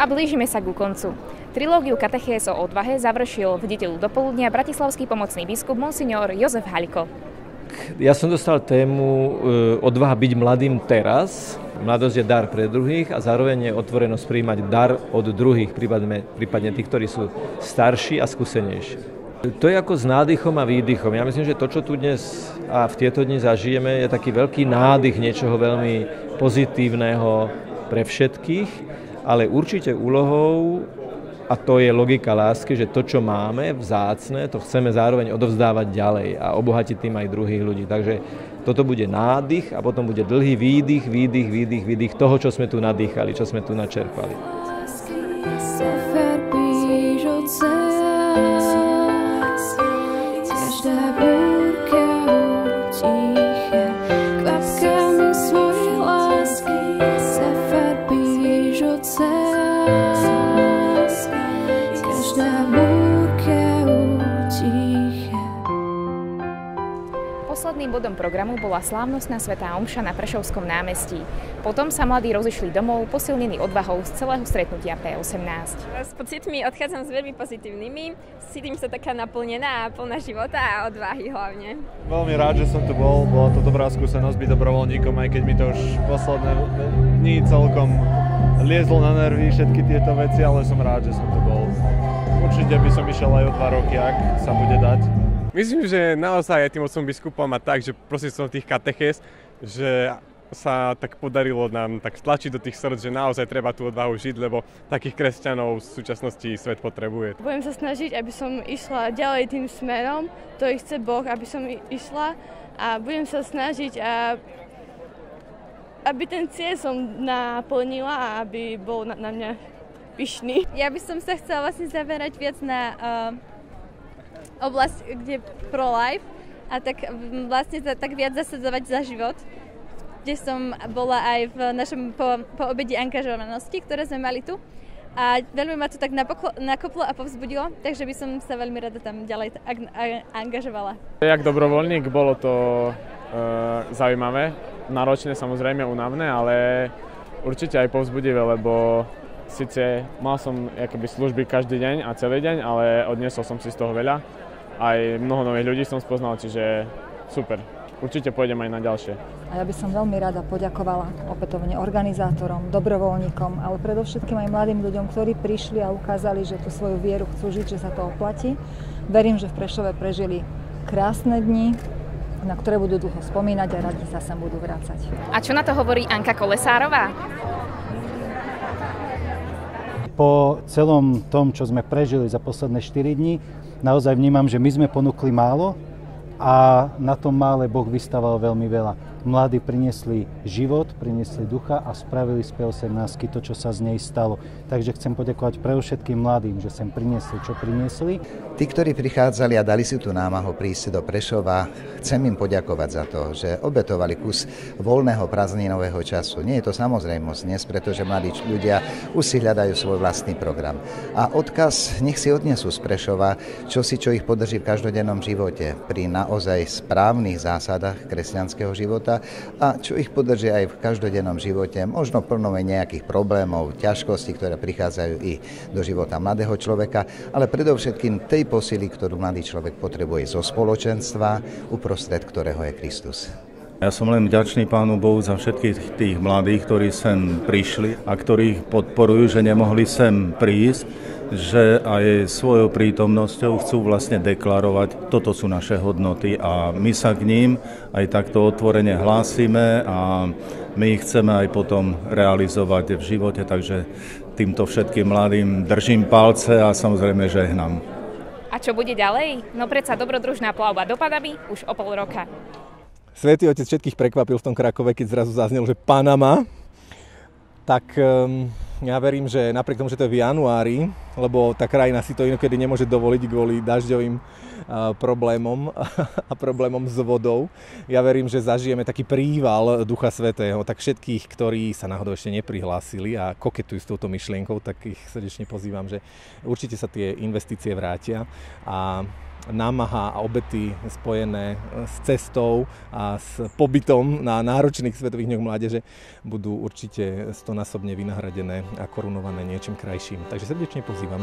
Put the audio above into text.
blížime sa ku koncu. Trilógiu katechéz o odvahe završil v nedeľu dopoludnia bratislavský pomocný biskup monsignor Jozef Haliko. Ja som dostal tému odvaha byť mladým teraz. Mladosť je dar pre druhých a zároveň je otvorenosť prijímať dar od druhých, prípadne tých, ktorí sú starší a skúsenejší. To je ako s nádychom a výdychom. Ja myslím, že to, čo tu dnes a v tieto dni zažijeme, je taký veľký nádych niečoho veľmi pozitívneho pre všetkých, ale určite úlohou, a to je logika lásky, že to, čo máme vzácne, to chceme zároveň odovzdávať ďalej a obohatiť tým aj druhých ľudí. Takže toto bude nádych a potom bude dlhý výdych toho, čo sme tu nadýchali, čo sme tu načerpali. Posledným bodom programu bola slávnostná svätá omša na Prešovskom námestí. Potom sa mladí rozišli domov, posilnení odvahou z celého stretnutia P18. S pocitmi odchádzam s veľmi pozitívnymi. Cítim sa taká naplnená a plná života a odvahy hlavne. Veľmi rád, že som tu bol. Bola to dobrá skúsenosť byť dobrovoľníkom, aj keď mi to už posledné dní celkom liezlo na nervy všetky tieto veci, ale som rád, že som tu bol. Určite by som išiel aj o 2 roky, ak sa bude dať. Myslím, že naozaj aj tým otcom biskupom a tak, že prostredníctvom tých katechéz, že sa tak podarilo nám tak stlačiť do tých srdc, že naozaj treba tú odvahu žiť, lebo takých kresťanov v súčasnosti svet potrebuje. Budem sa snažiť, aby som išla ďalej tým smerom, ktorý chce Boh, aby som išla a budem sa snažiť, aby ten cieľ som naplnila a aby bol na mňa pyšný. Ja by som sa chcela vlastne zamerať viac na oblasť, kde pro-life a tak vlastne tak viac zasadzovať za život, kde som bola aj v našom po obede angažovanosti, ktoré sme mali tu. A veľmi ma to tak nakoplo a povzbudilo, takže by som sa veľmi rada tam ďalej angažovala. Jak dobrovoľník bolo to zaujímavé, náročné, samozrejme únavné, ale určite aj povzbudivé, lebo síce mal som akoby služby každý deň a celý deň, ale odniesol som si z toho veľa. Aj mnoho nových ľudí som spoznal, čiže super. Určite pôjdem aj na ďalšie. A ja by som veľmi rada poďakovala opätovne organizátorom, dobrovoľníkom, ale predovšetkým aj mladým ľuďom, ktorí prišli a ukázali, že tú svoju vieru chcú žiť, že sa to oplatí. Verím, že v Prešove prežili krásne dni, na ktoré budú dlho spomínať a radi sa sem budú vracať. A čo na to hovorí Anka Kolesárová? Po celom tom, čo sme prežili za posledné 4 dni, naozaj vnímam, že my sme ponúkli málo a na tom mále Boh vystaval veľmi veľa. Mladí priniesli život, priniesli ducha a spravili z P18 to, čo sa z nej stalo. Takže chcem poďakovať pre všetkým mladým, že sem priniesli, čo priniesli. Tí, ktorí prichádzali a dali si tú námahu prísť do Prešova, chcem im poďakovať za to, že obetovali kus voľného prázdninového času. Nie je to samozrejmosť dnes, pretože mladí ľudia už si hľadajú svoj vlastný program. A odkaz nech si odnesú z Prešova, čo ich podrží v každodennom živote, pri naozaj správnych zásadách kresťanského života a čo ich podrží aj v každodennom živote, možno plnom aj nejakých problémov, ťažkostí, ktoré prichádzajú i do života mladého človeka, ale predovšetkým tej posily, ktorú mladý človek potrebuje zo spoločenstva, uprostred ktorého je Kristus. Ja som len vďačný Pánu Bohu za všetkých tých mladých, ktorí sem prišli a ktorých podporujú, že nemohli sem prísť, že aj svojou prítomnosťou chcú vlastne deklarovať, toto sú naše hodnoty a my sa k ním aj takto otvorene hlásime a my ich chceme aj potom realizovať v živote, takže týmto všetkým mladým držím palce a samozrejme žehnám. A čo bude ďalej? No predsa dobrodružná plavba do Panamy už o pol roka. Svätý Otec všetkých prekvapil v tom Krakove, keď zrazu zaznel, že Panama. Tak ja verím, že napriek tomu, že to je v januári, lebo tá krajina si to inokedy nemôže dovoliť kvôli dažďovým problémom a problémom s vodou. Ja verím, že zažijeme taký príval Ducha Svätého, tak všetkých, ktorí sa náhodou ešte neprihlásili a koketujú s touto myšlienkou, tak ich srdečne pozývam, že určite sa tie investície vrátia a námaha a obety spojené s cestou a s pobytom na náročných Svetových dňoch mládeže budú určite stonásobne vynahradené a korunované niečím krajším. Takže srdečne pozývam.